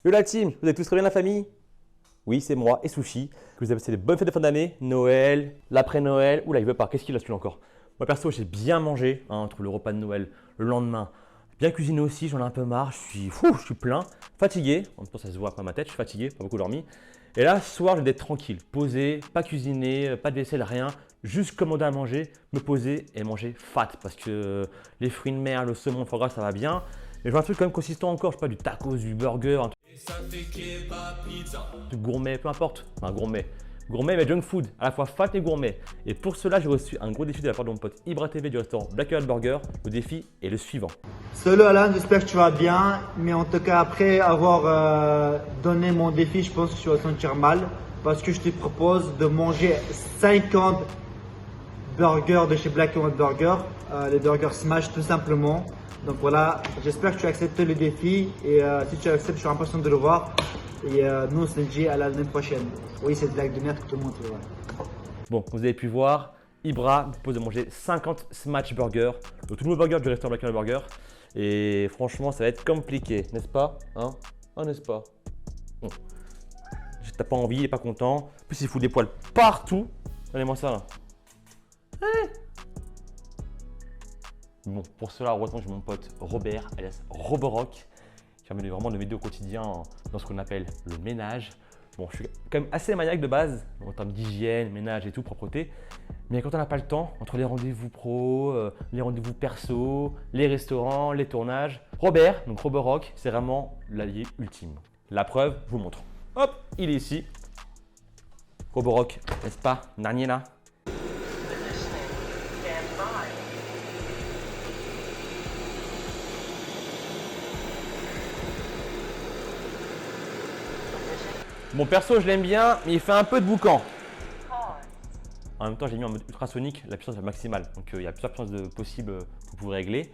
Yo la team, vous allez tous très bien la famille? Oui, c'est moi et Sushi. Que vous avez passé des bonnes fêtes de fin d'année, Noël, l'après-Noël. Oula, il veut pas, qu'est-ce qu'il a celui-là encore? Moi perso, j'ai bien mangé entre le repas de Noël, le lendemain. Bien cuisiné aussi, j'en ai un peu marre, je suis plein, fatigué. En même temps, ça se voit pas ma tête, je suis fatigué, pas beaucoup dormi. Et là, ce soir, je vais être tranquille, posé, pas cuisiner, pas de vaisselle, rien. Juste commander à manger, me poser et manger fat. Parce que les fruits de mer, le saumon, le foie gras, ça va bien. Mais je veux un truc quand même consistant encore, je sais pas, du tacos, du burger, un truc gourmet, peu importe. Enfin, gourmet. Gourmet mais junk food, à la fois fat et gourmet. Et pour cela, j'ai reçu un gros défi de la part de mon pote Ibra TV du restaurant Black Hole Burger. Le défi est le suivant. Salut Alan, j'espère que tu vas bien. Mais en tout cas, après avoir donné mon défi, je pense que tu vas te sentir mal. Parce que je te propose de manger 50 burgers de chez Black Hole Burger. Les burgers Smash tout simplement. Donc voilà, j'espère que tu acceptes le défi. Et si tu acceptes, je suis impatient de le voir. Et nous, on se dit à l'année prochaine. Oui, c'est une blague de merde que tout le monde fait. Ouais. Bon, vous avez pu voir, Ibra me propose de manger 50 Smash Burgers, le tout nouveau burger du restaurant Black Hole Burger. Et franchement, ça va être compliqué, n'est-ce pas? Hein? N'est-ce pas? Bon. T'as pas envie, il est pas content. En plus, il fout des poils partout. Regardez-moi ça là. Allez. Bon, pour cela, heureusement, j'ai mon pote Robert, alias Roborock, qui permet vraiment de m'aider au quotidien dans ce qu'on appelle le ménage. Bon, je suis quand même assez maniaque de base, en termes d'hygiène, ménage et tout, propreté. Mais quand on n'a pas le temps, entre les rendez-vous pro, les rendez-vous perso, les restaurants, les tournages, Robert, donc Roborock, c'est vraiment l'allié ultime. La preuve, je vous montre. Hop, il est ici. Roborock, n'est-ce pas? Naniela. Bon, perso, je l'aime bien, mais il fait un peu de boucan. En même temps, j'ai mis en mode ultrasonique, la puissance est maximale. Donc, il y a plusieurs puissances possibles que vous pouvez régler.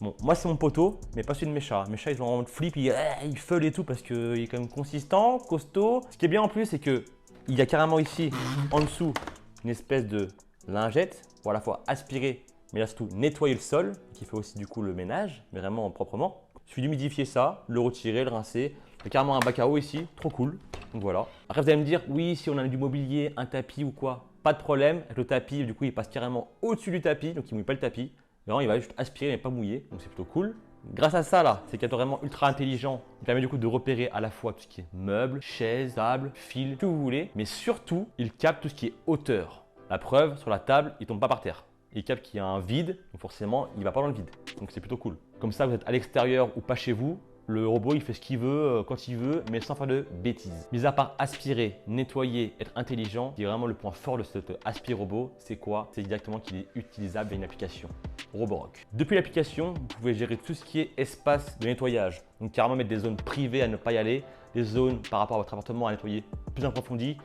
Bon, moi, c'est mon poteau, mais pas celui de mes chats. Mes chats, ils ont en mode flip, ils feulent et tout parce qu'il est quand même consistant, costaud. Ce qui est bien en plus, c'est qu'il y a carrément ici, en dessous, une espèce de lingette pour à la fois aspirer, mais là, surtout nettoyer le sol, qui fait aussi du coup le ménage, mais vraiment proprement. Il suffit d'humidifier ça, le retirer, le rincer. Il y a carrément un bac à eau ici, trop cool. Donc voilà. Après, vous allez me dire, oui, si on a du mobilier, un tapis ou quoi, pas de problème. Avec le tapis, du coup, il passe carrément au-dessus du tapis, donc il ne mouille pas le tapis. Vraiment, il va juste aspirer mais pas mouiller, donc c'est plutôt cool. Grâce à ça, là, c'est qu'il est vraiment ultra intelligent. Il permet du coup de repérer à la fois tout ce qui est meubles, chaises, table, fil, tout ce que vous voulez. Mais surtout, il capte tout ce qui est hauteur. La preuve, sur la table, il ne tombe pas par terre. Il capte qu'il y a un vide, donc forcément, il ne va pas dans le vide. Donc c'est plutôt cool. Comme ça, vous êtes à l'extérieur ou pas chez vous. Le robot, il fait ce qu'il veut, quand il veut, mais sans faire de bêtises. Mis à part aspirer, nettoyer, être intelligent, qui est vraiment le point fort de cet aspire-robot, c'est quoi? C'est directement qu'il est utilisable via une application, Roborock. Depuis l'application, vous pouvez gérer tout ce qui est espace de nettoyage. Donc carrément mettre des zones privées à ne pas y aller, des zones par rapport à votre appartement à nettoyer plus approfondies,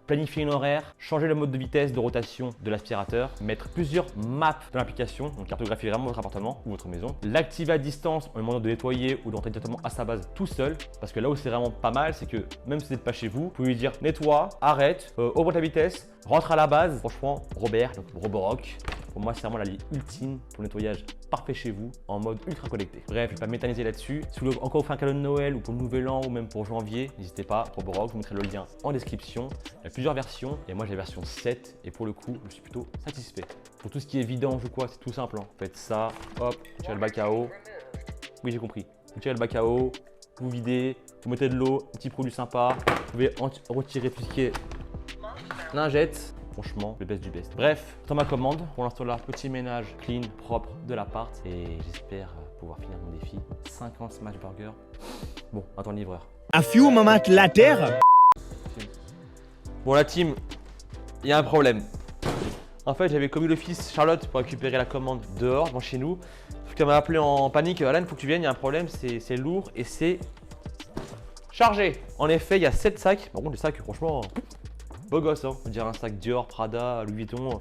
planifier une horaire, changer le mode de vitesse de rotation de l'aspirateur, mettre plusieurs maps dans l'application, donc cartographier vraiment votre appartement ou votre maison, l'activer à distance en lui demandant de nettoyer ou d'entrer directement à sa base tout seul, parce que là où c'est vraiment pas mal, c'est que même si vous n'êtes pas chez vous, vous pouvez lui dire nettoie, arrête, augmente la vitesse, rentre à la base. Franchement, Robert, donc Roborock, pour moi c'est vraiment l'allié ultime pour le nettoyage parfait chez vous en mode ultra connecté. Bref, je ne vais pas m'éterniser là-dessus. Si vous voulez encore offrir un cadeau de Noël ou pour le Nouvel An ou même pour janvier, n'hésitez pas, Roborock, je vous mettrai le lien en description. Il y a plusieurs versions et moi j'ai la version 7 et pour le coup, je suis plutôt satisfait. Pour tout ce qui est vidange ou quoi, c'est tout simple. Hein. Faites ça, hop, vous tirez le bac à eau. Oui, j'ai compris. Vous tirez le bac à eau, vous videz, vous mettez de l'eau, un petit produit sympa. Vous pouvez retirer tout ce qui est lingette. Franchement, le best du best. Bref, dans ma commande, pour l'instant là, petit ménage clean, propre de l'appart et j'espère pouvoir finir mon défi. 50 smash burger. Bon, attends le livreur. A few moments later. Bon la team, il y a un problème. En fait, j'avais commis l'office Charlotte pour récupérer la commande dehors, devant chez nous. Sauf qu'elle m'a appelé en panique. Alan, faut que tu viennes, il y a un problème, c'est lourd et c'est chargé. En effet, il y a 7 sacs. Par contre, les sacs, franchement, beau gosse, hein. On dirait un sac Dior, Prada, Louis Vuitton,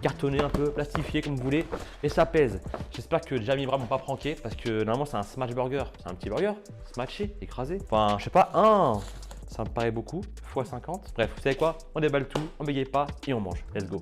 cartonné un peu, plastifié comme vous voulez. Et ça pèse. J'espère que Jamie et Bra m'ont pas pranké parce que normalement c'est un smash burger. C'est un petit burger, smatché, écrasé. Enfin, je sais pas, ça me paraît beaucoup, x 50. Bref, vous savez quoi? On déballe tout, on bégaye pas et on mange. Let's go.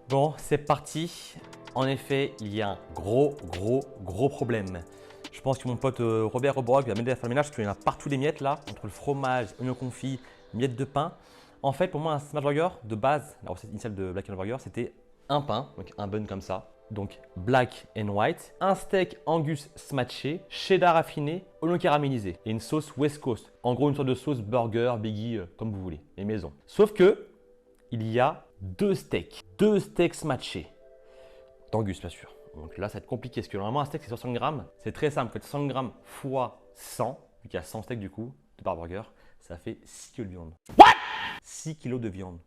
Bon, c'est parti. En effet, il y a un gros problème. Je pense que mon pote Robert Roborock va m'aider à faire le ménage parce qu'il y en a partout des miettes là, entre le fromage, oignon confit, miettes de pain. En fait, pour moi, un smash burger de base, la recette initiale de Black and Burger, c'était un pain, donc un bun comme ça. Donc black and white, un steak Angus smatché, cheddar affiné, oignon caramélisé et une sauce West Coast. En gros, une sorte de sauce burger, biggie, comme vous voulez, les maisons. Sauf que il y a deux steaks smatchés d'Angus, bien sûr. Donc là, ça va être compliqué parce que normalement, un steak, c'est 60 grammes. C'est très simple. Vous faites 100 grammes fois 100, vu qu'il y a 100 steaks du coup, de par burger, ça fait 6 kg de viande. What 6 kg de viande.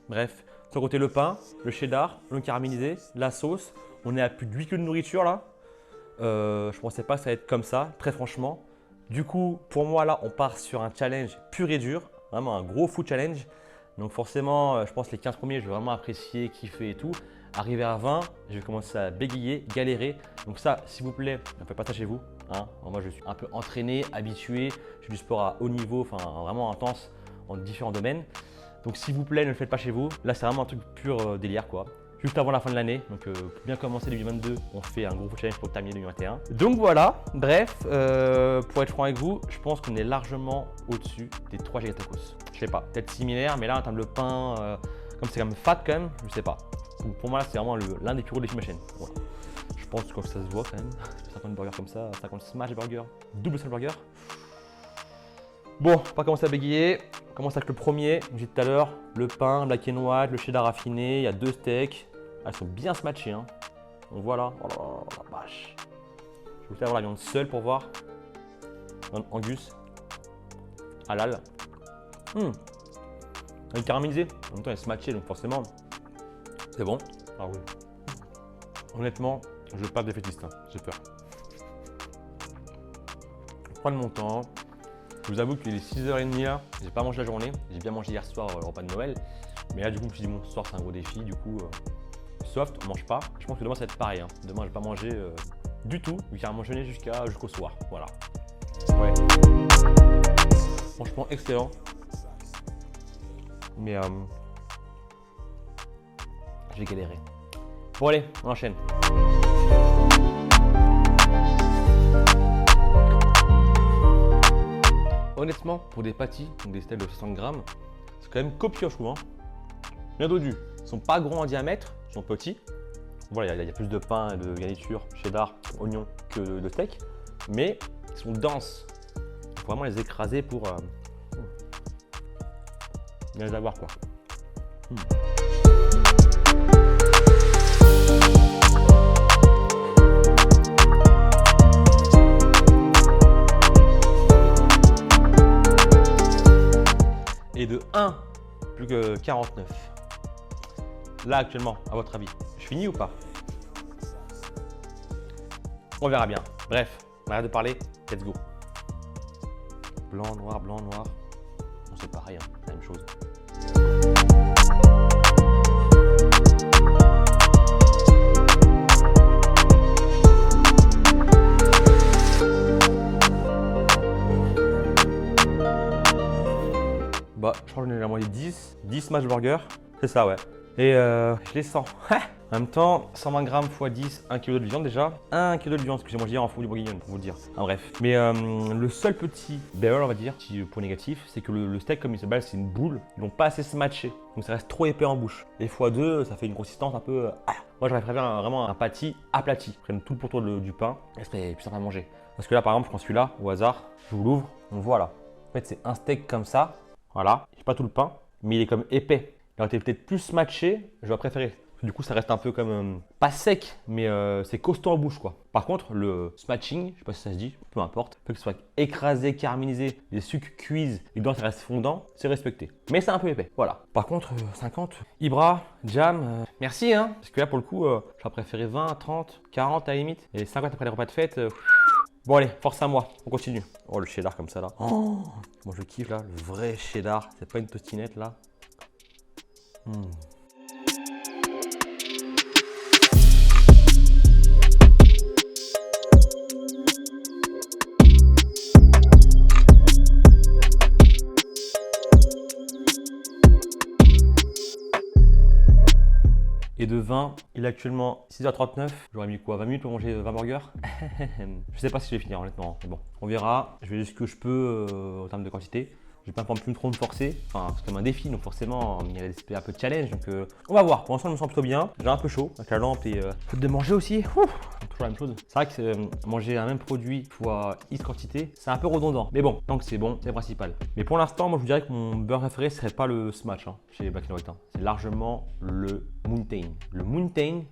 Bref, sur le côté, le pain, le cheddar, le caramélisé, la sauce. On est à plus de 8 kg de nourriture là. Je pensais pas que ça allait être comme ça, très franchement. Du coup, pour moi, là, on part sur un challenge pur et dur. Vraiment un gros food challenge. Donc forcément, je pense que les 15 premiers, je vais vraiment apprécier, kiffer et tout. Arrivé à 20, je vais commencer à bégayer, galérer. Donc ça, s'il vous plaît, ne faites pas ça chez vous. Hein. Moi, je suis un peu entraîné, habitué. Je fais du sport à haut niveau, enfin vraiment intense en différents domaines. Donc s'il vous plaît, ne le faites pas chez vous. Là, c'est vraiment un truc pur délire quoi. Juste avant la fin de l'année, donc pour bien commencer 2022, on fait un gros challenge pour terminer 2021. Donc voilà, bref, pour être franc avec vous, je pense qu'on est largement au-dessus des 3 giga tacos. Je sais pas, peut-être similaire, mais là en termes de pain, comme c'est quand même fat quand même, je sais pas. Donc, pour moi là, c'est vraiment l'un des plus gros défis de ma chaîne. Voilà. Je pense que ça se voit quand même. 50 burgers comme ça, 50 smash burgers, double smash burger. Bon, on va commencer à bégayer. On commence avec le premier, comme j'ai dit tout à l'heure, le pain, black and white, le cheddar raffiné, il y a 2 steaks. Ah, ils sont bien smatchés. Hein. On voit là, oh là, la vache. Je vais vous faire voir la viande seule pour voir. Angus, halal. Elle est caramélisée, en même temps elle est smatchée, donc forcément, c'est bon. Ah oui. Honnêtement, je ne veux pas de défaitiste, hein. J'ai peur. Je vais prendre mon temps. Je vous avoue qu'il est 6h30 là, j'ai pas mangé la journée, j'ai bien mangé hier soir le repas de Noël. Mais là du coup je me suis dit bon ce soir c'est un gros défi, du coup soft, on mange pas. Je pense que demain ça va être pareil, hein. Demain je vais pas manger du tout, vu qu'il y a un jeûner jusqu'au soir, voilà. Ouais. Franchement excellent. Mais j'ai galéré. Bon allez, on enchaîne. Honnêtement, pour des patties, donc des steaks de 60 grammes, c'est quand même copieux, je trouve. Hein. Bien dodus. Ils sont pas gros en diamètre, ils sont petits. Voilà, il y a plus de pain et de garniture, cheddar, oignon que de steak. Mais ils sont denses. Il faut vraiment les écraser pour bien les avoir, quoi. Et de 1, plus que 49. Là actuellement, à votre avis, je finis ou pas? On verra bien. Bref, on arrête de parler, let's go. Blanc, noir, blanc, noir. Bon, c'est pareil, hein, la même chose. Bah, je crois que j'en ai la moitié 10 smash burgers, c'est ça ouais. Et je les sens. En même temps, 120 grammes x 10, 1 kg de viande déjà. 1 kg de viande, excusez-moi, je dis en fou du bourguignon pour vous le dire. Enfin, bref. Mais le seul petit bémol, on va dire, petit point négatif, c'est que le steak, comme il se base, c'est une boule. Ils n'ont pas assez smatché. Donc ça reste trop épais en bouche. Et x2, ça fait une consistance un peu. Moi, j'aurais préféré vraiment un patty aplati. Ils prennent tout le pourtour du pain. Et ça serait plus simple à manger. Parce que là, par exemple, je prends celui-là au hasard. Je vous l'ouvre. On voit là. En fait, c'est un steak comme ça. Voilà. J'ai pas tout le pain, mais il est comme épais. Il aurait été peut-être plus smatché. J'aurais préféré Du coup, ça reste un peu comme pas sec, mais c'est costaud en bouche quoi. Par contre, le smashing, je sais pas si ça se dit, peu importe, que ce soit écrasé, caramélisé, les sucres cuisent et dedans ça reste fondant, c'est respecté. Mais c'est un peu épais, voilà. Par contre, 50, Ibra, Jam, merci hein. Parce que là pour le coup, j'aurais préféré 20, 30, 40 à la limite. Et 50 après les repas de fête. Bon allez, force à moi, on continue. Oh le cheddar comme ça là. Oh, moi je kiffe là, le vrai cheddar, c'est pas une tostinette là. Et de 20, il est actuellement 6h39. J'aurais mis quoi, 20 minutes pour manger 20 burgers. Je sais pas si je vais finir honnêtement. Mais bon, on verra. Je vais juste ce que je peux en termes de quantité. Je vais pas prendre plus trop de forcer. Enfin, c'est comme un défi, donc forcément, il y a un peu de challenge. Donc, on va voir. Pour l'instant, je me sens plutôt bien. J'ai un peu chaud avec la lampe et de manger aussi. Ouf, toujours la même chose. C'est vrai que manger un même produit fois X quantité, c'est un peu redondant. Mais bon, tant que c'est bon, c'est le principal. Mais pour l'instant, moi, je vous dirais que mon burger préféré serait pas le Smash chez Black & White. C'est largement le Mountain. Le Mountain,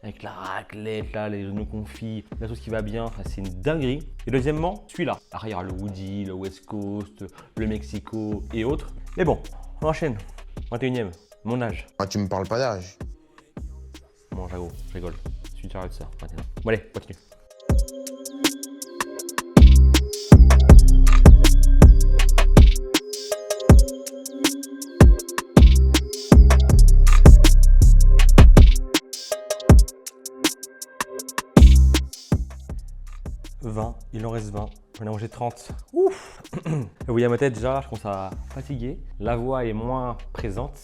avec la raclette, là, les oignons confits, la sauce qui va bien, enfin, c'est une dinguerie. Et deuxièmement, celui-là. Arrière, le Woody, le West Coast, le Mexico et autres. Mais bon, on enchaîne. 21ème, mon âge. Ah, tu me parles pas d'âge. Bon, j'avoue, je rigole. Je suis de ça. 21 ans. Bon, allez, continue. Il en reste 20, j'en ai mangé 30. Ouf. Vous voyez à ma tête déjà, je commence à fatiguer. La voix est moins présente.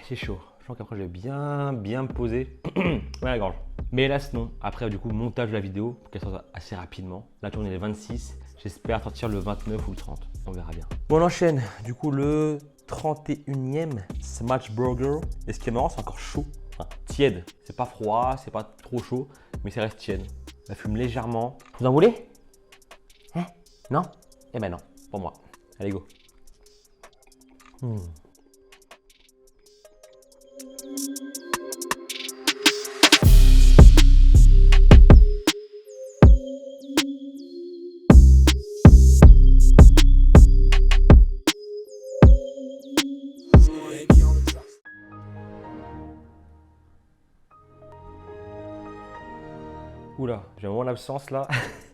J'ai chaud. Je sens qu'après je vais bien me poser. Ouais, la gorge. Mais hélas non. Après du coup montage de la vidéo pour qu'elle sorte assez rapidement. Là tourner les 26. J'espère sortir le 29 ou le 30. On verra bien. Bon on enchaîne. Du coup le 31e Smash Burger. Et ce qui est marrant c'est encore chaud. Enfin, tiède. C'est pas froid, c'est pas trop chaud. Mais ça reste tiède. Ça fume légèrement. Vous en voulez? Hein? Non? Eh ben non, pour moi. Allez, go. Oula, j'ai vraiment l'absence là.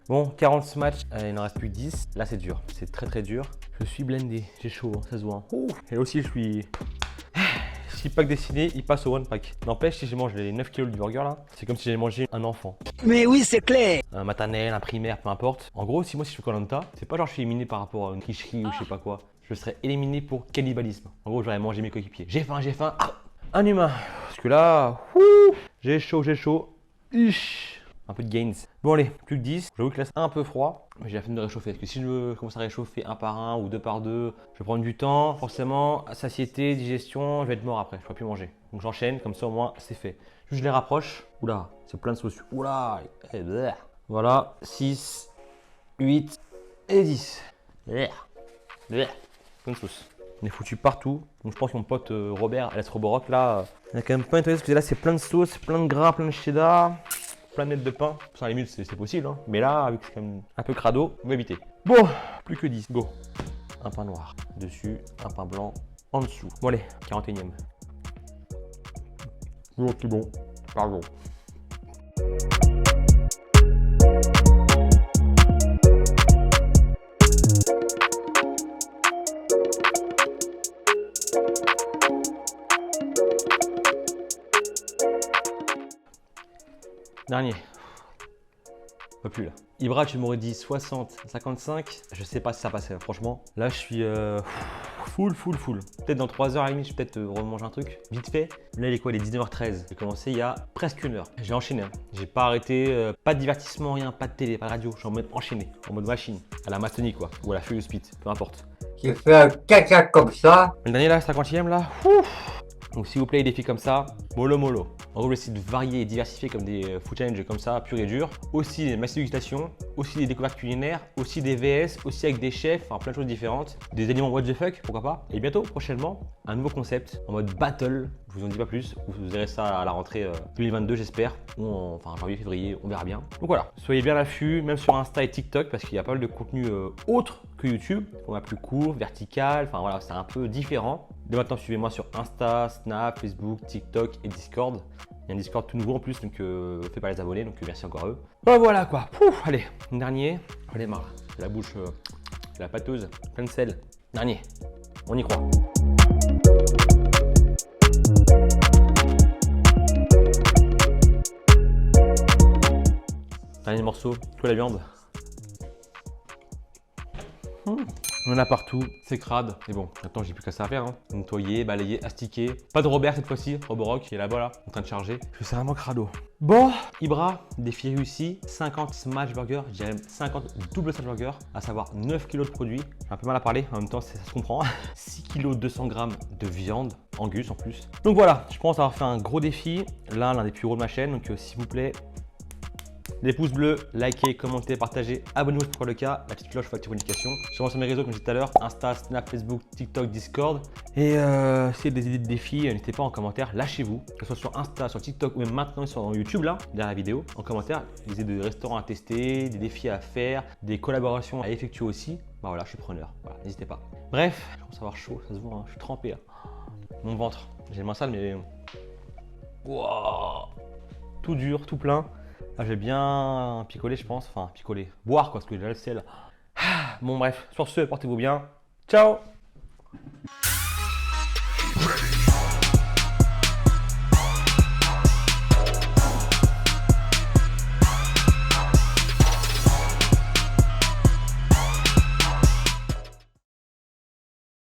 Bon, 40 Smash, il n'en reste plus que 10. Là, c'est dur, c'est très dur. Je suis blindé, j'ai chaud, ça se voit. Et aussi, je suis... 6 packs dessinés, il passe au one pack. N'empêche, si je mange les 9 kilos du burger là, c'est comme si j'avais mangé un enfant. Mais oui, c'est clair. Un maternel, un primaire, peu importe. En gros, si je fais Koh-Lanta, c'est pas genre je suis éliminé par rapport à une tricherie ou je sais pas quoi. Je serais éliminé pour cannibalisme. En gros, j'aurais mangé mes coéquipiers. J'ai faim. Ah, un humain. Parce que là, j'ai chaud. Un peu de gains. Bon allez, plus que 10. J'avoue que là c'est un peu froid, mais j'ai la flemme de réchauffer. Parce que si je veux commencer à réchauffer un par un ou deux par deux, je vais prendre du temps. Forcément, satiété, digestion, je vais être mort après, je ne pourrai plus manger. Donc j'enchaîne, comme ça au moins c'est fait. Juste je les rapproche. Oula, c'est plein de sauce. Oula, voilà, 6, 8 et 10. Plein de sauce. On est foutu partout. Donc je pense que mon pote Robert, LS Roborock là, il a quand même pas nettoyé parce que là c'est plein de sauce, plein de gras, plein de cheddar. Plein de miettes de pain, sans limite c'est possible, hein. Mais là, avec c'est quand même un peu crado, on va éviter. Bon, plus que 10, go. Un pain noir dessus, un pain blanc en dessous. Bon allez, 41e. Bon, c'est bon, pardon. Dernier. Pas plus là. Ibra, tu m'aurais dit 60, 55. Je sais pas si ça passait, franchement. Là, je suis full. Peut-être dans 3 heures à la limite, je vais peut-être remanger un truc. Vite fait. Là, il est quoi? Il est 19h13. J'ai commencé il y a presque une heure. J'ai enchaîné. Hein. J'ai pas arrêté. Pas de divertissement, rien. Pas de télé, pas de radio. Je suis en mode enchaîné. En mode machine. À la Mastony, quoi. Ou à la Furious Speed. Peu importe. Tu fais un caca comme ça. Le dernier là, 50e là. Donc s'il vous plaît, des défis comme ça, mollo. En gros, j'essaie de varier et diversifier comme des food challenges comme ça, pur et dur. Aussi des massifs dégustation, aussi des découvertes culinaires, aussi des VS, aussi avec des chefs, enfin plein de choses différentes. Des éléments what the fuck, pourquoi pas. Et bientôt, prochainement, un nouveau concept en mode battle. Je vous en dis pas plus. Vous verrez ça à la rentrée 2022, j'espère. Ou enfin janvier, février, on verra bien. Donc voilà, soyez bien à l'affût, même sur Insta et TikTok, parce qu'il y a pas mal de contenu autre que YouTube. On a plus court, vertical, enfin voilà, c'est un peu différent. Dès maintenant, suivez-moi sur Insta, Snap, Facebook, TikTok et Discord. Il y a un Discord tout nouveau en plus, donc faites pas les abonnés, donc merci encore à eux. Bah, voilà quoi. Pouf, allez, dernier. Allez, marre. J'ai la bouche, la pâteuse, plein de sel. Dernier, on y croit. Dernier morceau, toi la viande. On en a partout, c'est crade. Mais bon, maintenant j'ai plus qu'à ça à faire. Hein. Nettoyer, balayer, astiquer. Pas de Robert cette fois-ci, Roborock qui est là-bas là, en train de charger. C'est vraiment crado. Bon, Ibra, défi réussi. 50 smash burger, je dirais 50 double smash burger, à savoir 9 kg de produits. J'ai un peu mal à parler, en même temps ça se comprend. 6 kg 200 g de viande, angus en plus. Donc voilà, je pense avoir fait un gros défi. L'un des plus gros de ma chaîne, donc s'il vous plaît, des pouces bleus, likez, commentez, partagez, abonnez-vous si c'est pas le cas, la petite cloche pour activer les notifications. Sur mes réseaux comme je disais tout à l'heure, Insta, Snap, Facebook, TikTok, Discord. Et si vous avez des idées de défis, n'hésitez pas en commentaire, lâchez-vous. Que ce soit sur Insta, sur TikTok ou même maintenant sur YouTube là, derrière la vidéo, en commentaire, des idées de restaurants à tester, des défis à faire, des collaborations à effectuer aussi. Bah voilà, je suis preneur, voilà, n'hésitez pas. Bref, je commence à avoir chaud, ça se voit, hein, je suis trempé là. Mon ventre, j'ai le main sale mais... Wow. Tout dur, tout plein. Ah, j'ai bien picolé, je pense. Enfin, picolé. Boire, quoi, parce que j'ai le sel. Bon, bref. Sur ce, portez-vous bien. Ciao!